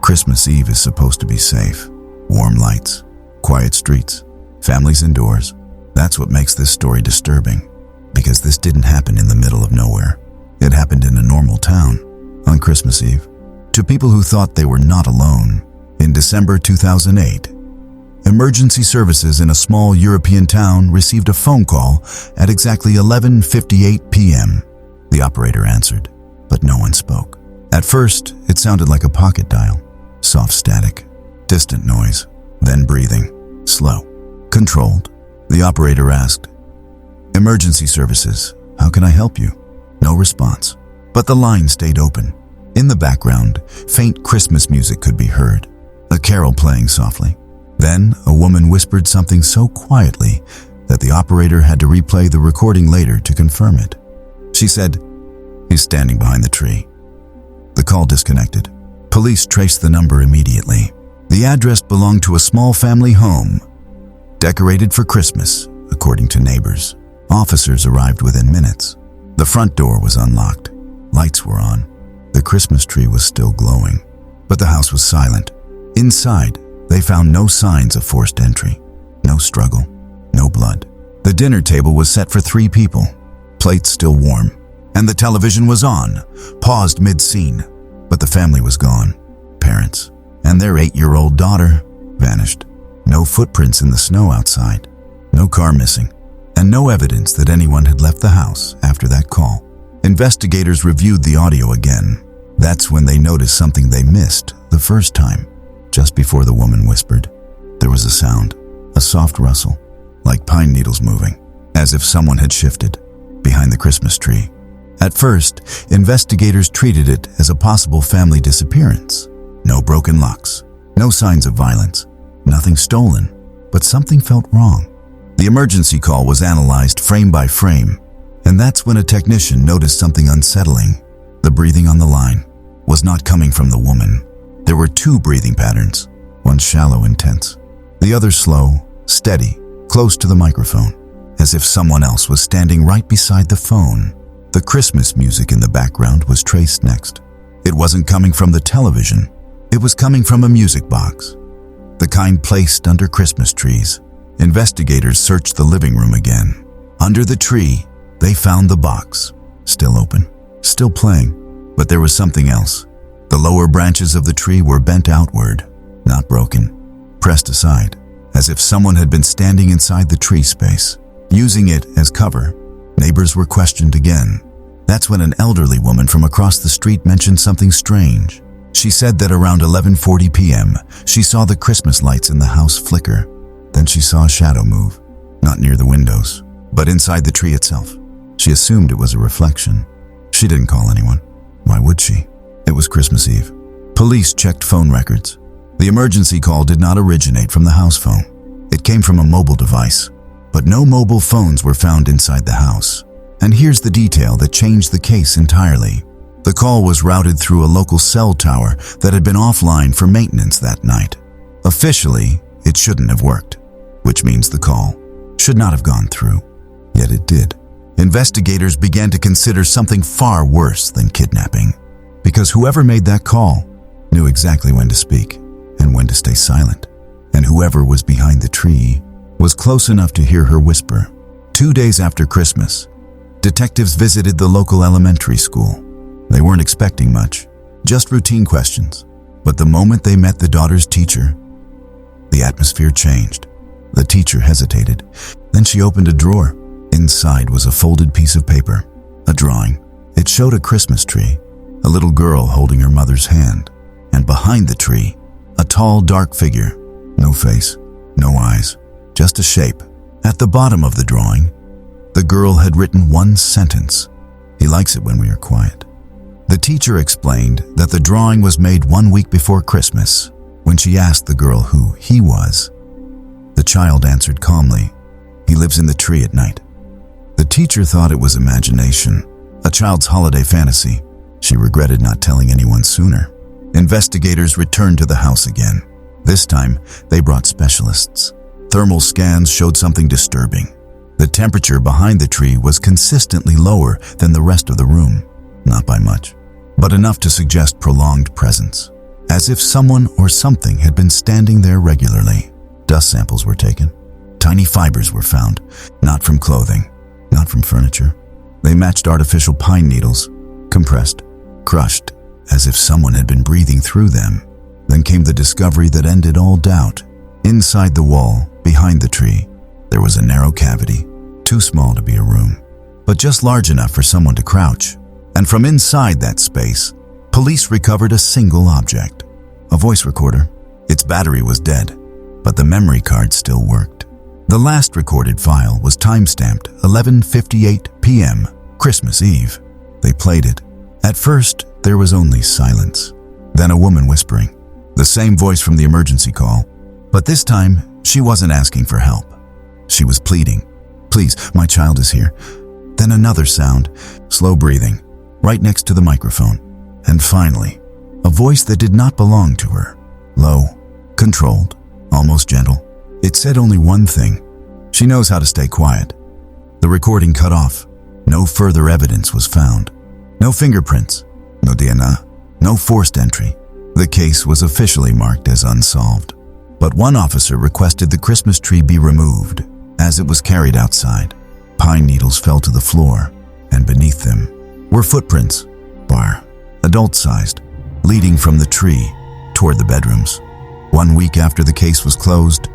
Christmas Eve is supposed to be safe. Warm lights, quiet streets, families indoors. That's what makes this story disturbing, because this didn't happen in the middle of nowhere. It happened in a normal town on Christmas Eve to people who thought they were not alone. In December 2008, emergency services in a small European town received a phone call at exactly 11:58 p.m. The operator answered, but no one spoke. At first, it sounded like a pocket dial. Soft static, distant noise, then breathing, slow, controlled. The operator asked, "Emergency services, how can I help you?" No response, but the line stayed open. In the background, faint Christmas music could be heard, a carol playing softly. Then, a woman whispered something so quietly that the operator had to replay the recording later to confirm it. She said, "He's standing behind the tree." The call disconnected. Police traced the number immediately. The address belonged to a small family home, decorated for Christmas, according to neighbors. Officers arrived within minutes. The front door was unlocked. Lights were on. The Christmas tree was still glowing, but the house was silent. Inside, they found no signs of forced entry, no struggle, no blood. The dinner table was set for 3 people, plates still warm, and the television was on, paused mid-scene. But the family was gone. Parents and their 8-year-old daughter vanished. No footprints in the snow outside, no car missing, and no evidence that anyone had left the house after that call. Investigators reviewed the audio again. That's when they noticed something they missed the first time. Just before the woman whispered, there was a sound, a soft rustle, like pine needles moving, as if someone had shifted behind the Christmas tree. At first, investigators treated it as a possible family disappearance. No broken locks, no signs of violence, nothing stolen, but something felt wrong. The emergency call was analyzed frame by frame, and that's when a technician noticed something unsettling. The breathing on the line was not coming from the woman. There were 2 breathing patterns, one shallow and tense, the other slow, steady, close to the microphone, as if someone else was standing right beside the phone. The Christmas music in the background was traced next. It wasn't coming from the television. It was coming from a music box, the kind placed under Christmas trees. Investigators searched the living room again. Under the tree, they found the box, still open, still playing, but there was something else. The lower branches of the tree were bent outward, not broken, pressed aside, as if someone had been standing inside the tree space, using it as cover. Neighbors were questioned again. That's when an elderly woman from across the street mentioned something strange. She said that around 11:40 p.m., she saw the Christmas lights in the house flicker. Then she saw a shadow move, not near the windows, but inside the tree itself. She assumed it was a reflection. She didn't call anyone. Why would she? It was Christmas Eve. Police checked phone records. The emergency call did not originate from the house phone. It came from a mobile device. But no mobile phones were found inside the house. And here's the detail that changed the case entirely. The call was routed through a local cell tower that had been offline for maintenance that night. Officially, it shouldn't have worked, which means the call should not have gone through. Yet it did. Investigators began to consider something far worse than kidnapping, because whoever made that call knew exactly when to speak and when to stay silent. And whoever was behind the tree was close enough to hear her whisper. 2 days after Christmas, detectives visited the local elementary school. They weren't expecting much, just routine questions. But the moment they met the daughter's teacher, the atmosphere changed. The teacher hesitated. Then she opened a drawer. Inside was a folded piece of paper, a drawing. It showed a Christmas tree, a little girl holding her mother's hand, and behind the tree, a tall, dark figure. No face, no eyes, just a shape. At the bottom of the drawing, the girl had written one sentence: "He likes it when we are quiet." The teacher explained that the drawing was made 1 week before Christmas, when she asked the girl who he was. The child answered calmly, "He lives in the tree at night." The teacher thought it was imagination, a child's holiday fantasy. She regretted not telling anyone sooner. Investigators returned to the house again. This time, they brought specialists. Thermal scans showed something disturbing. The temperature behind the tree was consistently lower than the rest of the room, not by much, but enough to suggest prolonged presence, as if someone or something had been standing there regularly. Dust samples were taken. Tiny fibers were found, not from clothing, not from furniture. They matched artificial pine needles, compressed, crushed, as if someone had been breathing through them. Then came the discovery that ended all doubt. Inside the wall, behind the tree, there was a narrow cavity, too small to be a room, but just large enough for someone to crouch. And from inside that space, police recovered a single object, a voice recorder. Its battery was dead, but the memory card still worked. The last recorded file was time-stamped 11:58 p.m., Christmas Eve. They played it. At first, there was only silence. Then a woman whispering, the same voice from the emergency call. But this time, she wasn't asking for help. She was pleading, "Please, my child is here." Then another sound, slow breathing, right next to the microphone. And finally, a voice that did not belong to her. Low, controlled, almost gentle. It said only one thing: she knows how to stay quiet. The recording cut off. No further evidence was found. No fingerprints, no DNA, no forced entry. The case was officially marked as unsolved. But one officer requested the Christmas tree be removed. As it was carried outside, pine needles fell to the floor, and beneath them were footprints, adult-sized, leading from the tree toward the bedrooms. 1 week after the case was closed,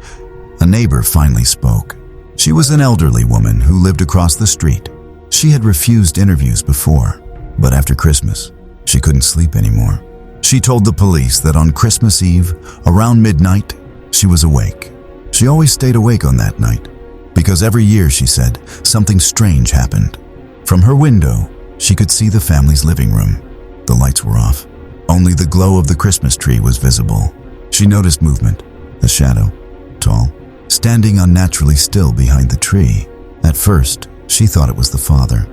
a neighbor finally spoke. She was an elderly woman who lived across the street. She had refused interviews before, but after Christmas, she couldn't sleep anymore. She told the police that on Christmas Eve, around midnight, she was awake. She always stayed awake on that night, because every year, she said, something strange happened. From her window, she could see the family's living room. The lights were off. Only the glow of the Christmas tree was visible. She noticed movement, a shadow, tall, standing unnaturally still behind the tree. At first, she thought it was the father,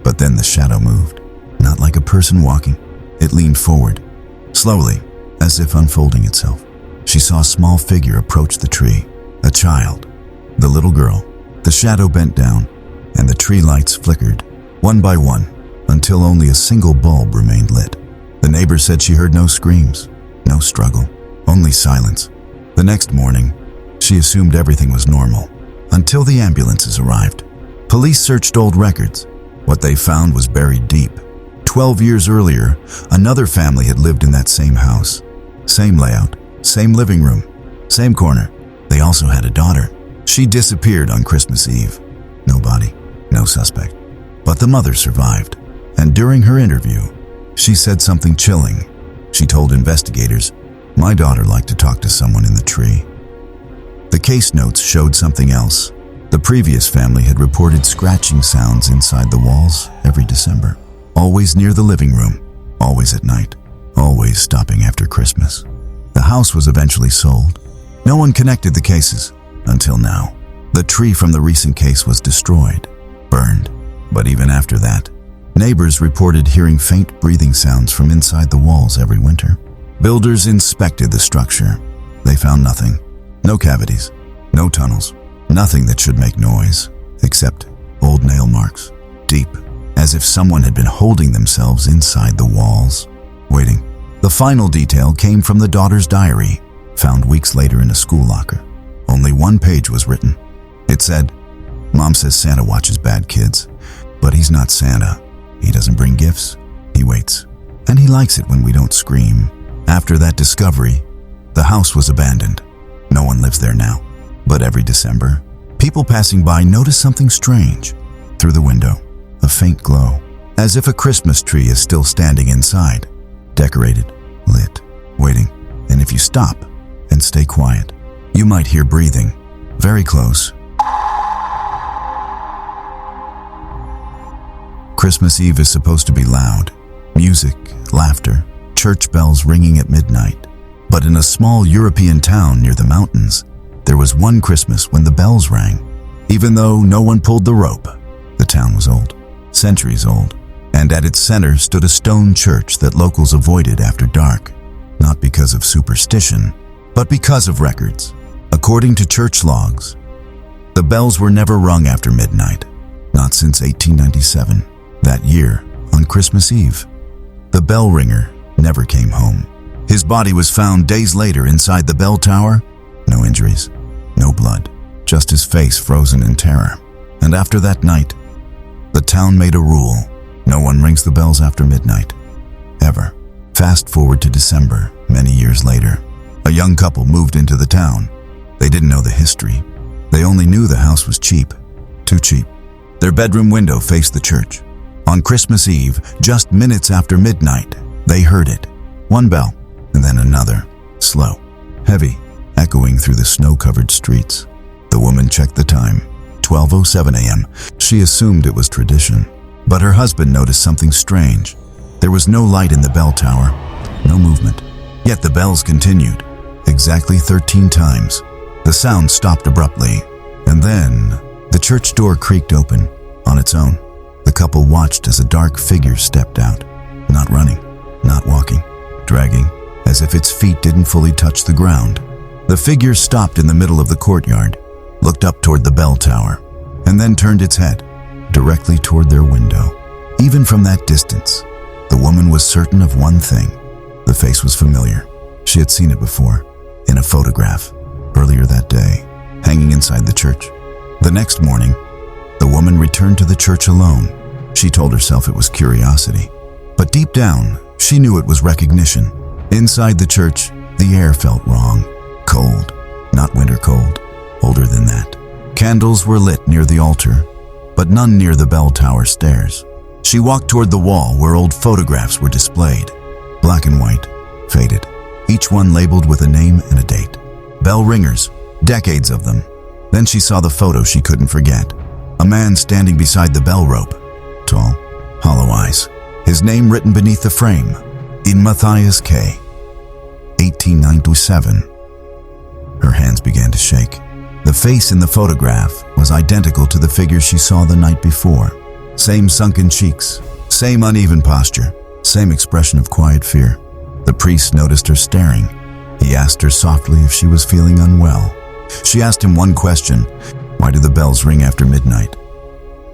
but then the shadow moved, not like a person walking. It leaned forward, slowly, as if unfolding itself. She saw a small figure approach the tree, a child, the little girl. The shadow bent down, and the tree lights flickered, one by one, until only a single bulb remained lit. The neighbor said she heard no screams, no struggle, only silence. The next morning, she assumed everything was normal, until the ambulances arrived. Police searched old records. What they found was buried deep. 12 years earlier, another family had lived in that same house. Same layout, same living room, same corner. They also had a daughter. She disappeared on Christmas Eve. No body, no suspect. But the mother survived. And during her interview, she said something chilling. She told investigators, "My daughter liked to talk to someone in the tree." The case notes showed something else. The previous family had reported scratching sounds inside the walls every December. Always near the living room, always at night, always stopping after Christmas. The house was eventually sold. No one connected the cases until now. The tree from the recent case was destroyed, burned. But even after that, neighbors reported hearing faint breathing sounds from inside the walls every winter. Builders inspected the structure. They found nothing. No cavities, no tunnels, nothing that should make noise, except old nail marks, deep, as if someone had been holding themselves inside the walls, waiting. The final detail came from the daughter's diary, found weeks later in a school locker. Only one page was written. It said, "Mom says Santa watches bad kids, but he's not Santa. He doesn't bring gifts, he waits, and he likes it when we don't scream." After that discovery, the house was abandoned. No one lives there now. But every December, people passing by notice something strange. Through the window, a faint glow, as if a Christmas tree is still standing inside, decorated, lit, waiting. And if you stop and stay quiet, you might hear breathing, very close. Christmas Eve is supposed to be loud. Music, laughter, church bells ringing at midnight. But in a small European town near the mountains, there was one Christmas when the bells rang. Even though no one pulled the rope, the town was old, centuries old, and at its center stood a stone church that locals avoided after dark, not because of superstition, but because of records. According to church logs, The bells were never rung after midnight, not since 1897. That year, on Christmas Eve, the bell ringer never came home. His body was found days later inside the bell tower. No injuries, no blood, just his face frozen in terror. And after that night, the town made a rule: no one rings the bells after midnight, ever. Fast forward to December, many years later. A young couple moved into the town. They didn't know the history. They only knew the house was cheap, too cheap. Their bedroom window faced the church. On Christmas Eve, just minutes after midnight, they heard it. One bell, and then another, slow, heavy, echoing through the snow-covered streets. The woman checked the time, 12:07 a.m. She assumed it was tradition, but her husband noticed something strange. There was no light in the bell tower, no movement. Yet the bells continued, exactly 13 times. The sound stopped abruptly, and then the church door creaked open on its own. The couple watched as a dark figure stepped out, not running, not walking, dragging, as if its feet didn't fully touch the ground. The figure stopped in the middle of the courtyard, looked up toward the bell tower, and then turned its head directly toward their window. Even from that distance, the woman was certain of one thing. The face was familiar. She had seen it before, in a photograph, earlier that day, hanging inside the church. The next morning, the woman returned to the church alone. She told herself it was curiosity, but deep down, she knew it was recognition. Inside the church, the air felt wrong, cold, not winter cold, older than that. Candles were lit near the altar, but none near the bell tower stairs. She walked toward the wall where old photographs were displayed, black and white, faded, each one labeled with a name and a date. Bell ringers, decades of them. Then she saw the photo she couldn't forget. A man standing beside the bell rope, tall, hollow eyes, his name written beneath the frame, in Matthias K. 1897. Her hands began to shake. The face in the photograph was identical to the figure she saw the night before. Same sunken cheeks, same uneven posture, same expression of quiet fear. The priest noticed her staring. He asked her softly if she was feeling unwell. She asked him one question: why do the bells ring after midnight?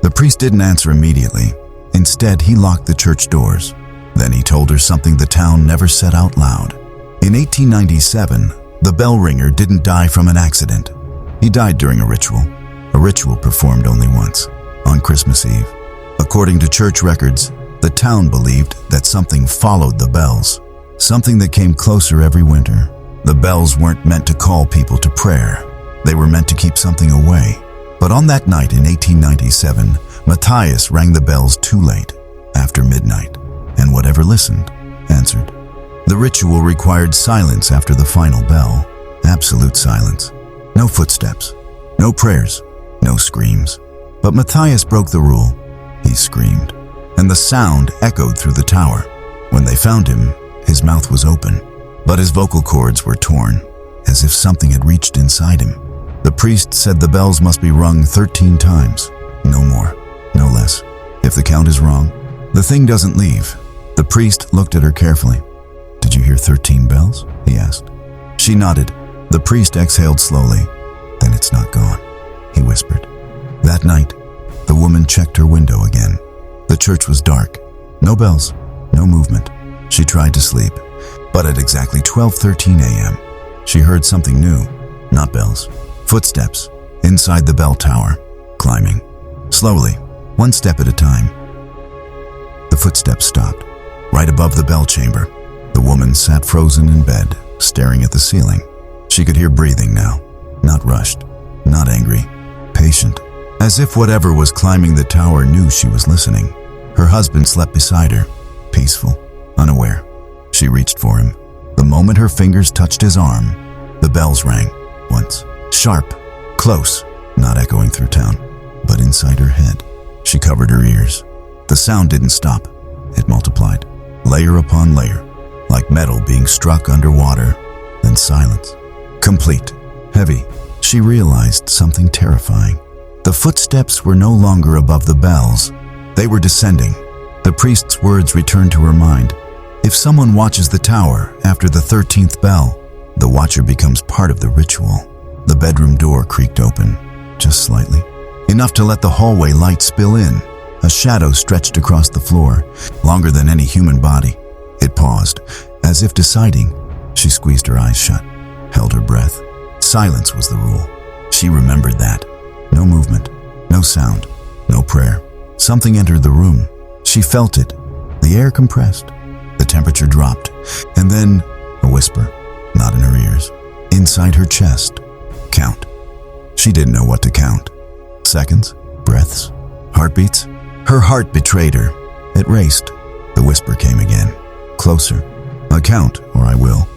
The priest didn't answer immediately. Instead, he locked the church doors. Then he told her something the town never said out loud. In 1897, the bell ringer didn't die from an accident. He died during a ritual performed only once, on Christmas Eve. According to church records, the town believed that something followed the bells, something that came closer every winter. The bells weren't meant to call people to prayer. They were meant to keep something away. But on that night in 1897, Matthias rang the bells too late, after midnight, and whatever listened, answered. The ritual required silence after the final bell, absolute silence. No footsteps, no prayers, no screams. But Matthias broke the rule. He screamed, and the sound echoed through the tower. When they found him, his mouth was open, but his vocal cords were torn, as if something had reached inside him. The priest said the bells must be rung 13 times, no more, no less. If the count is wrong, the thing doesn't leave. The priest looked at her carefully. "Did you hear 13 bells?" he asked. She nodded. The priest exhaled slowly. "Then it's not gone," he whispered. That night, the woman checked her window again. The church was dark. No bells, no movement. She tried to sleep, but at exactly 12:13 a.m., she heard something new. Not bells. Footsteps, inside the bell tower, climbing. Slowly, one step at a time. The footsteps stopped, right above the bell chamber. The woman sat frozen in bed, staring at the ceiling. She could hear breathing now, not rushed, not angry, patient, as if whatever was climbing the tower knew she was listening. Her husband slept beside her, peaceful, unaware. She reached for him. The moment her fingers touched his arm, the bells rang, once. Sharp, close, not echoing through town, but inside her head. She covered her ears. The sound didn't stop. It multiplied, layer upon layer, like metal being struck underwater. Then silence. Complete, heavy. She realized something terrifying. The footsteps were no longer above the bells. They were descending. The priest's words returned to her mind. If someone watches the tower after the 13th bell, the watcher becomes part of the ritual. The bedroom door creaked open. just slightly. Enough to let the hallway light spill in. A shadow stretched across the floor, longer than any human body. It paused, as if deciding. She squeezed her eyes shut, held her breath. Silence was the rule. She remembered that. No movement, no sound, no prayer. Something entered the room. She felt it. The air compressed. The temperature dropped. And then a whisper, not in her ears, inside her chest. Count. She didn't know what to count. Seconds, breaths, heartbeats. Her heart betrayed her. It raced. The whisper came again. Closer. A count, or I will.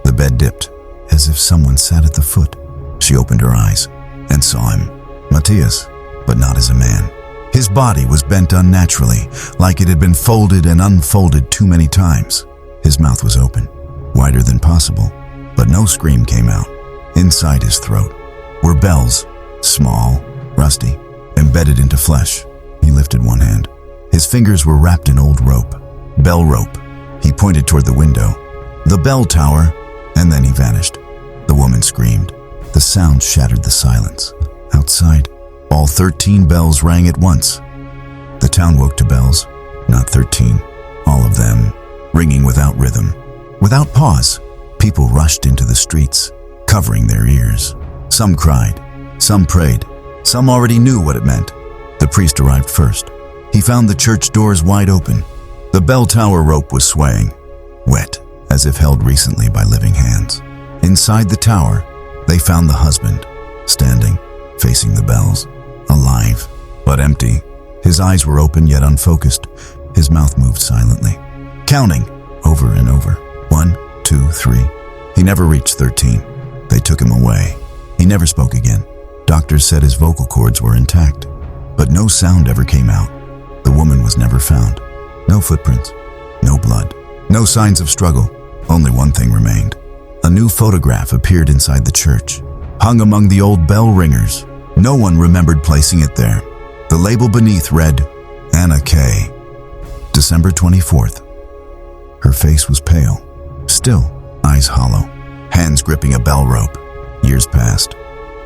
The bed dipped, as if someone sat at the foot. She opened her eyes and saw him. Matthias, but not as a man. His body was bent unnaturally, like it had been folded and unfolded too many times. His mouth was open, wider than possible, but no scream came out. Inside his throat were bells, small, rusty, embedded into flesh. He lifted one hand. His fingers were wrapped in old rope. Bell rope. He pointed toward the window. The bell tower, and then he vanished. The woman screamed. The sound shattered the silence. Outside, all 13 bells rang at once. The town woke to bells, not 13, all of them, ringing without rhythm. Without pause, people rushed into the streets, covering their ears. Some cried, some prayed, some already knew what it meant. The priest arrived first. He found the church doors wide open. The bell tower rope was swaying, wet, as if held recently by living hands. Inside the tower, they found the husband, standing, facing the bells, alive, but empty. His eyes were open yet unfocused. His mouth moved silently, counting over and over. 1, 2, 3. He never reached 13. They took him away. He never spoke again. Doctors said his vocal cords were intact, but no sound ever came out. The woman was never found. No footprints, no blood, no signs of struggle. Only one thing remained. A new photograph appeared inside the church, hung among the old bell ringers. No one remembered placing it there. The label beneath read, Anna K. December 24th. Her face was pale, still, eyes hollow, hands gripping a bell rope. Years passed.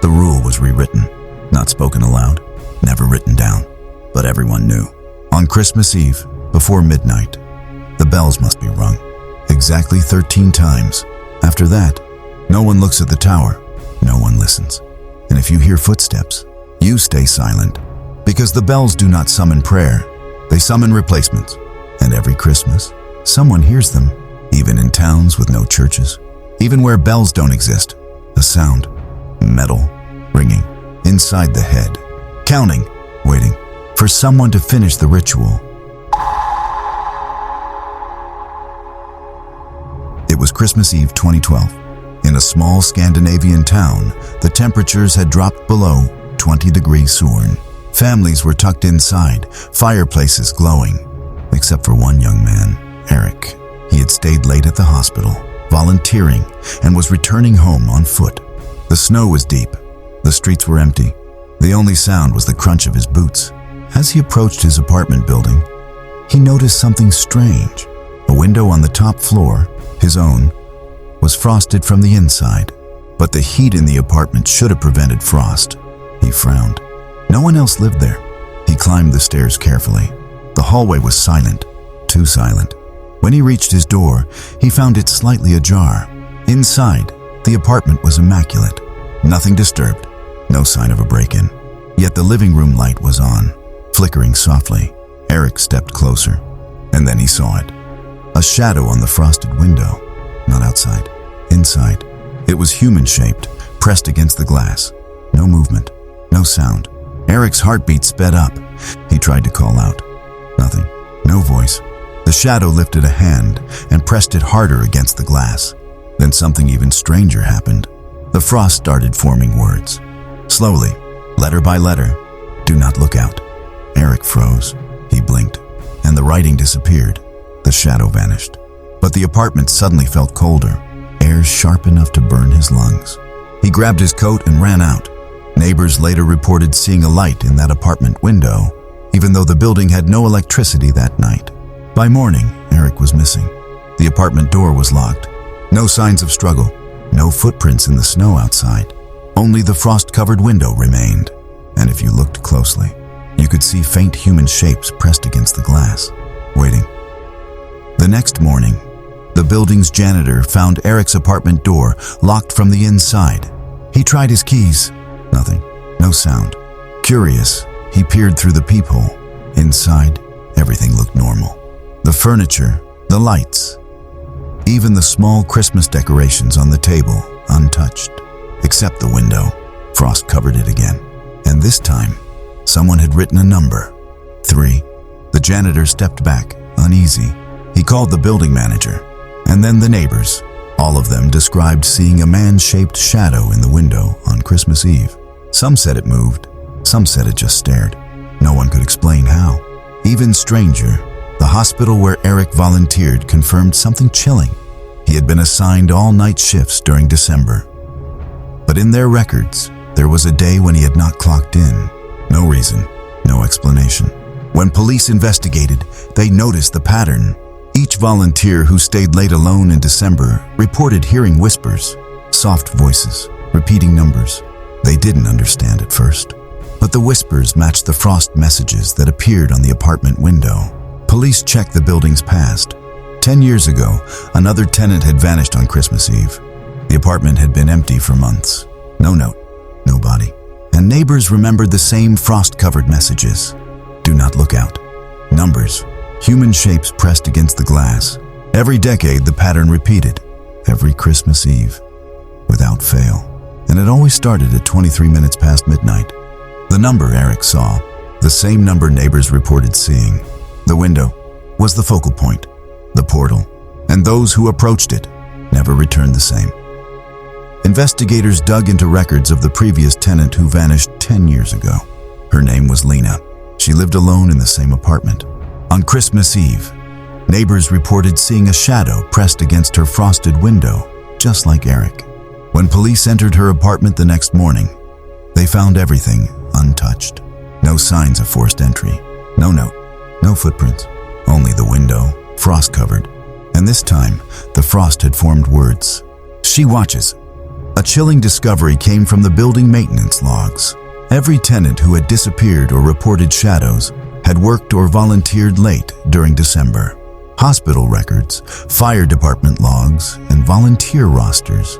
The rule was rewritten, not spoken aloud, never written down, but everyone knew. On Christmas Eve, before midnight, the bells must be rung, exactly 13 times. After that, no one looks at the tower, no one listens. And if you hear footsteps, you stay silent, because the bells do not summon prayer, they summon replacements. And every Christmas, someone hears them, even in towns with no churches, even where bells don't exist. A sound, metal, ringing, inside the head, counting, waiting for someone to finish the ritual. It was Christmas Eve 2012. In a small Scandinavian town, the temperatures had dropped below 20 degrees Celsius. Families were tucked inside, fireplaces glowing, except for one young man, Eric. He had stayed late at the hospital, volunteering, and was returning home on foot. The snow was deep. The streets were empty. The only sound was the crunch of his boots. As he approached his apartment building, he noticed something strange. A window on the top floor, his own, was frosted from the inside, but the heat in the apartment should have prevented frost. He frowned. No one else lived there. He climbed the stairs carefully. The hallway was silent, too silent. When he reached his door, he found it slightly ajar. Inside, the apartment was immaculate. Nothing disturbed, no sign of a break-in. Yet the living room light was on, flickering softly. Eric stepped closer, and then he saw it. A shadow on the frosted window. Not outside, inside. It was human-shaped, pressed against the glass. No movement, no sound. Eric's heartbeat sped up. He tried to call out. Nothing, no voice. The shadow lifted a hand and pressed it harder against the glass. Then something even stranger happened. The frost started forming words. Slowly, letter by letter. Do not look out. Eric froze. He blinked, and the writing disappeared. The shadow vanished. But the apartment suddenly felt colder, air sharp enough to burn his lungs. He grabbed his coat and ran out. Neighbors later reported seeing a light in that apartment window, even though the building had no electricity that night. By morning, Eric was missing. The apartment door was locked. No signs of struggle, no footprints in the snow outside. Only the frost-covered window remained, and if you looked closely, you could see faint human shapes pressed against the glass, waiting. The next morning, the building's janitor found Eric's apartment door locked from the inside. He tried his keys. Nothing. No sound. Curious, he peered through the peephole. Inside, everything looked normal. The furniture, the lights, even the small Christmas decorations on the table, untouched. Except the window. Frost covered it again. And this time, someone had written a number. 3. The janitor stepped back, uneasy. He called the building manager, and then the neighbors. All of them described seeing a man-shaped shadow in the window on Christmas Eve. Some said it moved, some said it just stared. No one could explain how. Even stranger, the hospital where Eric volunteered confirmed something chilling. He had been assigned all-night shifts during December. But in their records, there was a day when he had not clocked in. No reason, no explanation. When police investigated, they noticed the pattern. Each volunteer who stayed late alone in December reported hearing whispers, soft voices, repeating numbers. They didn't understand at first, but the whispers matched the frost messages that appeared on the apartment window. Police checked the building's past. 10 years ago, another tenant had vanished on Christmas Eve. The apartment had been empty for months. No note, no body. And neighbors remembered the same frost-covered messages. Do not look out. Numbers, human shapes pressed against the glass. Every decade, the pattern repeated. Every Christmas Eve, without fail. And it always started at 23 minutes past midnight. The number Eric saw, the same number neighbors reported seeing. The window was the focal point, the portal, and those who approached it never returned the same. Investigators dug into records of the previous tenant who vanished 10 years ago. Her name was Lena. She lived alone in the same apartment. On Christmas Eve, neighbors reported seeing a shadow pressed against her frosted window, just like Eric. When police entered her apartment the next morning, they found everything untouched. No signs of forced entry. No note. No footprints. Only the window, frost-covered. And this time, the frost had formed words. She watches. A chilling discovery came from the building maintenance logs. Every tenant who had disappeared or reported shadows had worked or volunteered late during December. Hospital records, fire department logs, and volunteer rosters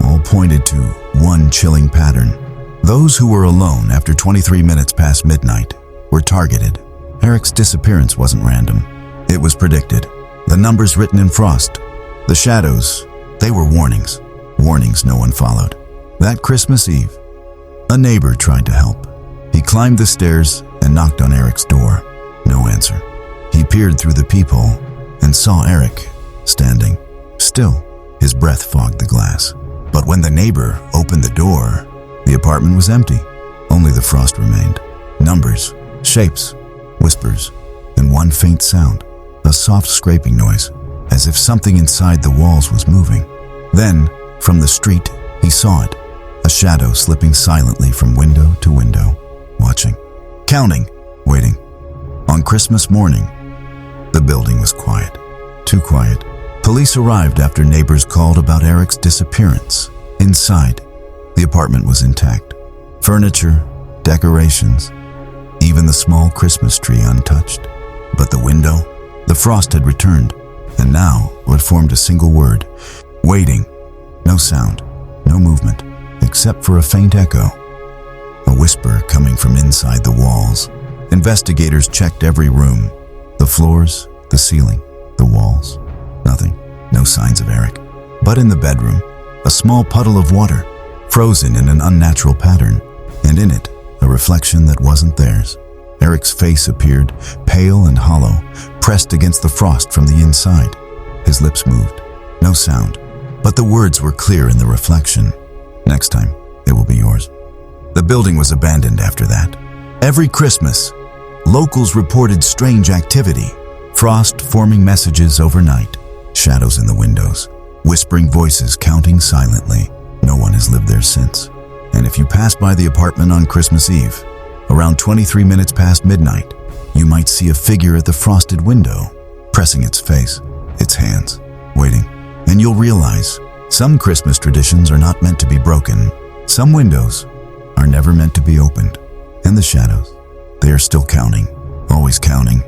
all pointed to one chilling pattern. Those who were alone after 23 minutes past midnight were targeted. Eric's disappearance wasn't random. It was predicted. The numbers written in frost, the shadows, they were warnings. Warnings no one followed. That Christmas Eve, a neighbor tried to help. He climbed the stairs and knocked on Eric's door. No answer. He peered through the peephole and saw Eric standing still. His breath fogged the glass. But when the neighbor opened the door, the apartment was empty. Only the frost remained. Numbers, shapes, whispers, and one faint sound, a soft scraping noise, as if something inside the walls was moving. Then, from the street, he saw it, a shadow slipping silently from window to window, watching, counting, waiting. On Christmas morning, the building was quiet, too quiet. Police arrived after neighbors called about Eric's disappearance. Inside, the apartment was intact. Furniture, decorations, even the small Christmas tree untouched. But the window, the frost had returned, and now it formed a single word, waiting. No sound, no movement, except for a faint echo. A whisper coming from inside the walls. Investigators checked every room, the floors, the ceiling, the walls. Nothing, no signs of Eric. But in the bedroom, a small puddle of water, frozen in an unnatural pattern, and in it, a reflection that wasn't theirs. Eric's face appeared, pale and hollow, pressed against the frost from the inside. His lips moved. No sound, but the words were clear in the reflection. Next time, it will be yours. The building was abandoned after that. Every Christmas, locals reported strange activity. Frost forming messages overnight, shadows in the windows, whispering voices counting silently. No one has lived there since. And if you pass by the apartment on Christmas Eve, around 23 minutes past midnight, you might see a figure at the frosted window, pressing its face, its hands, waiting. And you'll realize some Christmas traditions are not meant to be broken. Some windows are never meant to be opened, and the shadows, they are still counting, always counting.